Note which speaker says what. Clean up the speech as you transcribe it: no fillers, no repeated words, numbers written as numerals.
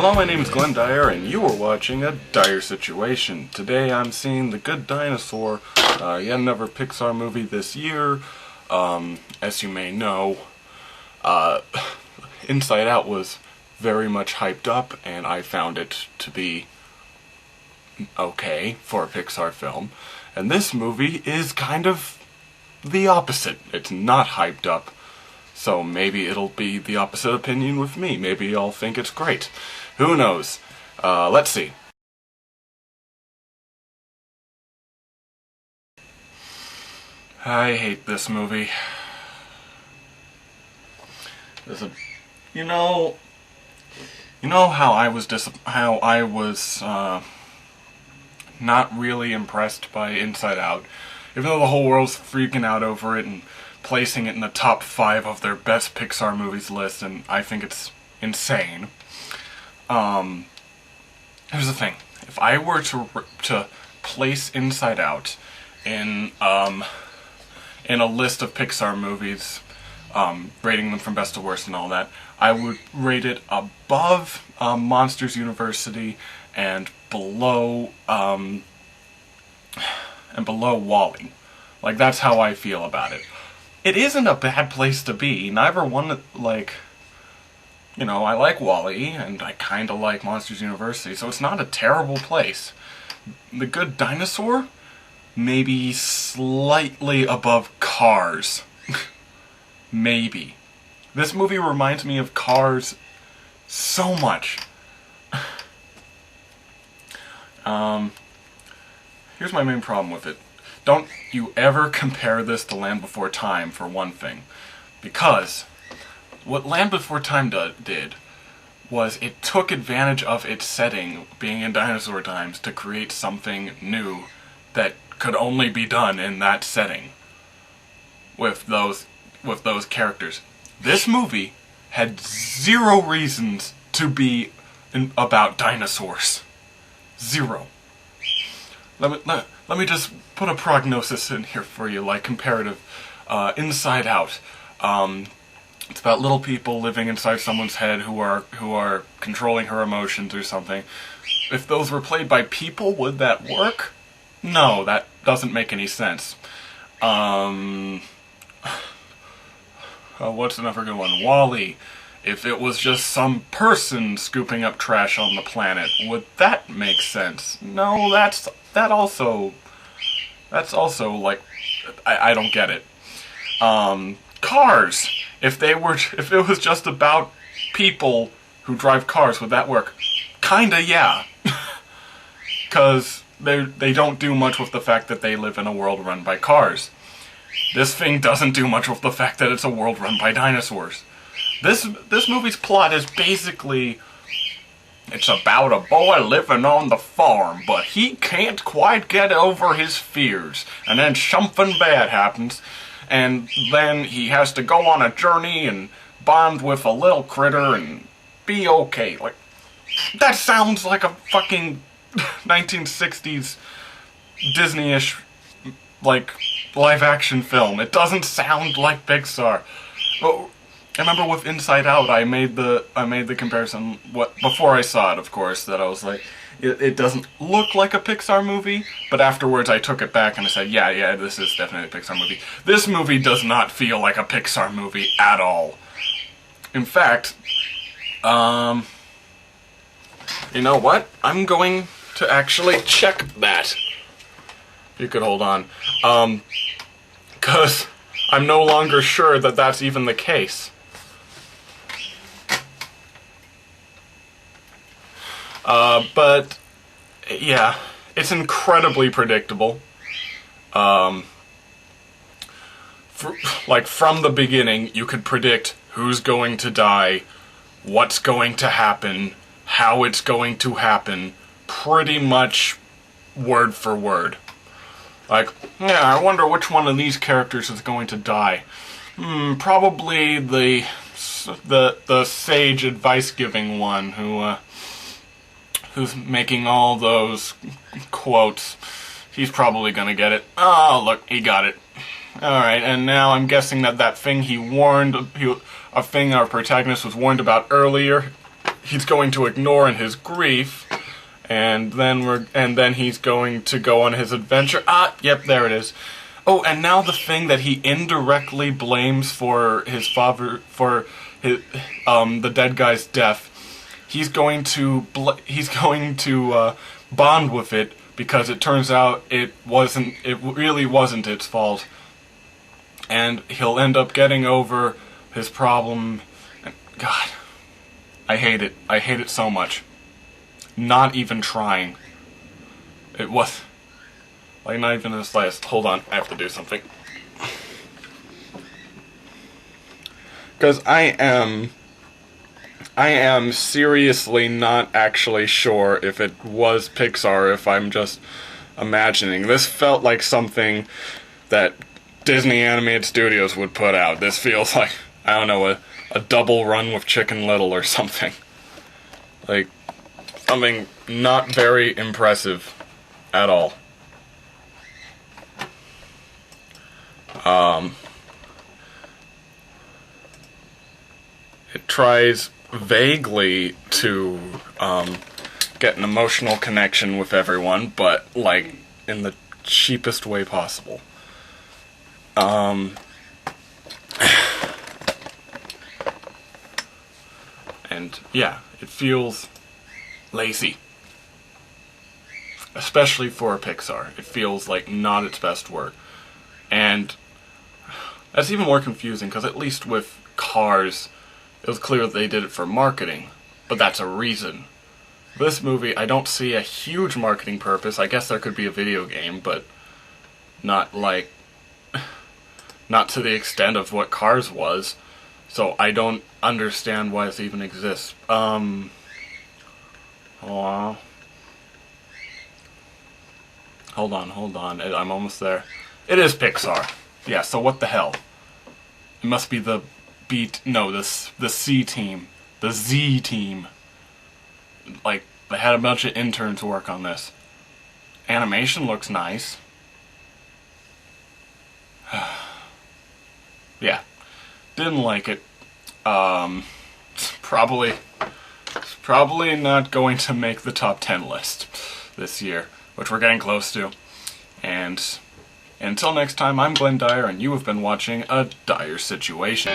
Speaker 1: Hello, my name is Glenn Dyer, and you are watching a Dyer-Situation. Today I'm seeing The Good Dinosaur, yet another Pixar movie this year. As you may know, Inside Out was very much hyped up, and I found it to be okay for a Pixar film. And this movie is kind of the opposite. It's not hyped up. So maybe it'll be the opposite opinion with me. Maybe I'll think it's great. Who knows? Let's see. I hate this movie. You know how I was not really impressed by Inside Out, even though the whole world's freaking out over it and placing it in the top 5 of their best Pixar movies list, and I think it's insane. Here's the thing: if I were to place Inside Out in a list of Pixar movies, rating them from best to worst and all that, I would rate it above Monsters University and below WALL-E. Like, that's how I feel about it. It isn't a bad place to be. Neither one, like, you know, I like WALL-E, and I kinda like Monsters University, so it's not a terrible place. The Good Dinosaur? Maybe slightly above Cars. Maybe. This movie reminds me of Cars so much. Here's my main problem with it. Don't you ever compare this to Land Before Time, for one thing. Because what Land Before Time did was it took advantage of its setting, being in dinosaur times, to create something new that could only be done in that setting with those characters. This movie had zero reasons to be about dinosaurs. Zero. Let me just put a prognosis in here for you, like comparative. Inside Out. It's about little people living inside someone's head who are controlling her emotions or something. If those were played by people, would that work? No, that doesn't make any sense. What's another good one? WALL-E. If it was just some person scooping up trash on the planet, would that make sense? No, that's also like, I don't get it. Cars. If it was just about people who drive cars, would that work? Kinda, yeah. 'Cause they don't do much with the fact that they live in a world run by cars. This thing doesn't do much with the fact that it's a world run by dinosaurs. This movie's plot is basically, it's about a boy living on the farm, but he can't quite get over his fears. And then something bad happens, and then he has to go on a journey and bond with a little critter and be okay. Like, that sounds like a fucking 1960s Disney-ish, like, live-action film. It doesn't sound like Pixar. Well, I remember with Inside Out, I made the comparison before I saw it, of course, that I was like, it doesn't look like a Pixar movie, but afterwards I took it back and I said, yeah, this is definitely a Pixar movie. This movie does not feel like a Pixar movie at all. In fact, you know what? I'm going to actually check that. You could hold on. 'Cause I'm no longer sure that that's even the case. But, yeah, it's incredibly predictable. From the beginning, you could predict who's going to die, what's going to happen, how it's going to happen, pretty much word for word. Like, yeah, I wonder which one of these characters is going to die. Probably the sage advice-giving one who's making all those quotes. He's probably gonna get it. Oh, look, he got it. Alright, and now I'm guessing that thing a thing our protagonist was warned about earlier, he's going to ignore in his grief, and then he's going to go on his adventure. Ah, yep, there it is. Oh, and now the thing that he indirectly blames for his father, for his the dead guy's death, he's going to bond with it, because it turns out it really wasn't its fault, and he'll end up getting over his problem. And God, I hate it. I hate it so much. Not even trying. It was like not even the slightest. Hold on, I have to do something. Because I am seriously not actually sure if it was Pixar, if I'm just imagining. This felt like something that Disney Animated Studios would put out. This feels like, I don't know, a double run with Chicken Little or something. Like, something not very impressive at all. It tries vaguely to get an emotional connection with everyone, but like in the cheapest way possible. And yeah, it feels lazy, especially for a Pixar. It feels like not its best work, and that's even more confusing because at least with Cars, it was clear that they did it for marketing, but that's a reason. This movie, I don't see a huge marketing purpose. I guess there could be a video game, but not to the extent of what Cars was. So I don't understand why this even exists. Hold on. I'm almost there. It is Pixar. Yeah, so what the hell? It must be the C team. The Z team. Like, they had a bunch of interns work on this. Animation looks nice. Yeah. Didn't like it. It's probably not going to make the top 10 list this year, which we're getting close to. And until next time, I'm Glenn Dyer, and you have been watching A Dire Situation.